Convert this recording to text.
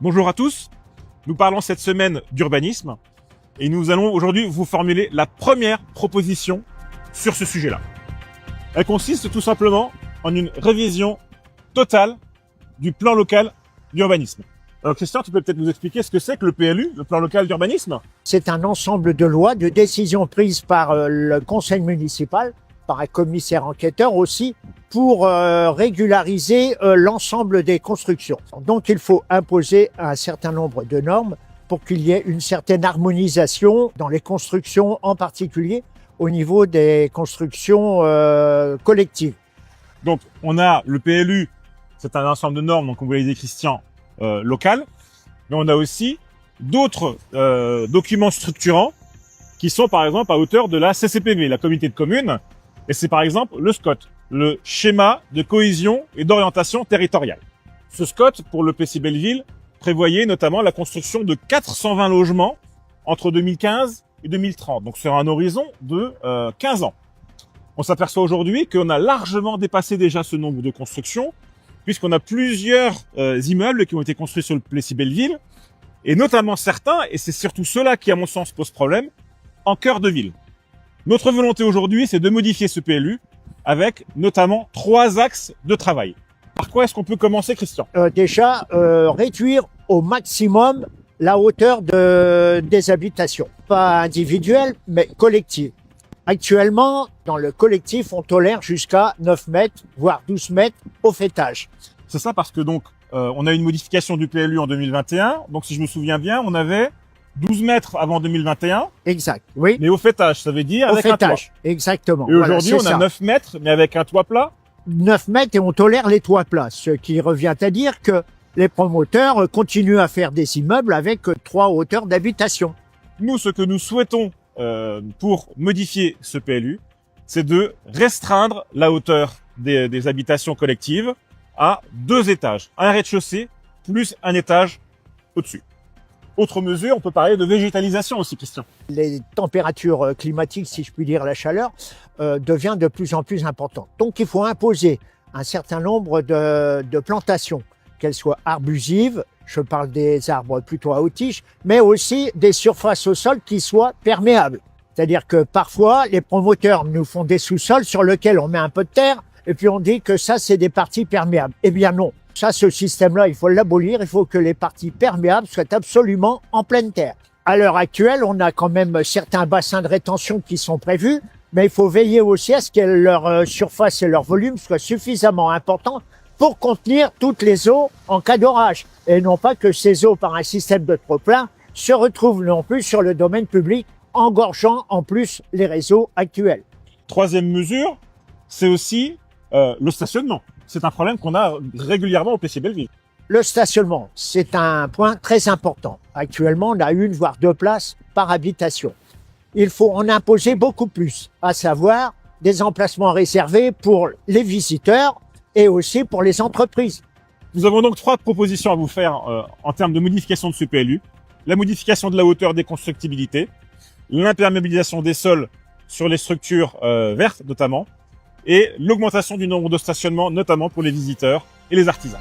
Bonjour à tous, nous parlons cette semaine d'urbanisme et nous allons aujourd'hui vous formuler la première proposition sur ce sujet-là. Elle consiste tout simplement en une révision totale du plan local d'urbanisme. Alors Christian, tu peux peut-être nous expliquer ce que c'est que le PLU, le plan local d'urbanisme? C'est un ensemble de lois, de décisions prises par le conseil municipal, par un commissaire enquêteur aussi, pour régulariser l'ensemble des constructions. Donc il faut imposer un certain nombre de normes pour qu'il y ait une certaine harmonisation dans les constructions, en particulier au niveau des constructions collectives. Donc on a le PLU, c'est un ensemble de normes, donc comme vous l'avez dit Christian, local, mais on a aussi d'autres documents structurants qui sont par exemple à hauteur de la CCPV, la communauté de communes, et c'est par exemple le SCOT, le schéma de cohésion et d'orientation territoriale. Ce SCOT, pour le PC Belleville, prévoyait notamment la construction de 420 logements entre 2015 et 2030, donc sur un horizon de 15 ans. On s'aperçoit aujourd'hui qu'on a largement dépassé déjà ce nombre de constructions, puisqu'on a plusieurs immeubles qui ont été construits sur le Plessis Belleville, et notamment certains, et c'est surtout ceux-là qui, à mon sens, posent problème, en cœur de ville. Notre volonté aujourd'hui, c'est de modifier ce PLU avec notamment 3 axes de travail. Par quoi est-ce qu'on peut commencer, Christian? Déjà, réduire au maximum la hauteur des habitations. Pas individuelles, mais collectives. Actuellement, dans le collectif, on tolère jusqu'à 9 mètres, voire 12 mètres au faîtage. C'est ça parce que donc, on a une modification du PLU en 2021. Donc, si je me souviens bien, on avait 12 mètres avant 2021. Exact, oui. Mais au faîtage, ça veut dire Au avec un toit. faîtage, exactement. Et aujourd'hui, voilà, on a 9 mètres, mais avec un toit plat. 9 mètres et on tolère les toits plats, ce qui revient à dire que les promoteurs continuent à faire des immeubles avec 3 hauteurs d'habitation. Nous, ce que nous souhaitons pour modifier ce PLU, c'est de restreindre la hauteur des habitations collectives à 2 étages, un rez-de-chaussée plus un étage au-dessus. Autre mesure, on peut parler de végétalisation aussi, Christian. Les températures climatiques, si je puis dire la chaleur, devient de plus en plus importante. Donc il faut imposer un certain nombre de plantations, qu'elles soient arbusives, je parle des arbres plutôt à haute tige, mais aussi des surfaces au sol qui soient perméables. C'est-à-dire que parfois, les promoteurs nous font des sous-sols sur lesquels on met un peu de terre, et puis on dit que ça, c'est des parties perméables. Eh bien non, ça, ce système-là, il faut l'abolir, il faut que les parties perméables soient absolument en pleine terre. À l'heure actuelle, on a quand même certains bassins de rétention qui sont prévus, mais il faut veiller aussi à ce que leur surface et leur volume soient suffisamment importants pour contenir toutes les eaux en cas d'orage, et non pas que ces eaux, par un système de trop-plein, se retrouvent non plus sur le domaine public, engorgeant en plus les réseaux actuels. Troisième mesure, c'est aussi le stationnement. C'est un problème qu'on a régulièrement au PC Belleville. Le stationnement, c'est un point très important. Actuellement, on a 1 voire 2 places par habitation. Il faut en imposer beaucoup plus, à savoir des emplacements réservés pour les visiteurs et aussi pour les entreprises. Nous avons donc 3 propositions à vous faire en termes de modification de ce PLU. La modification de la hauteur des constructibilités, l'imperméabilisation des sols sur les structures vertes notamment, et l'augmentation du nombre de stationnements, notamment pour les visiteurs et les artisans.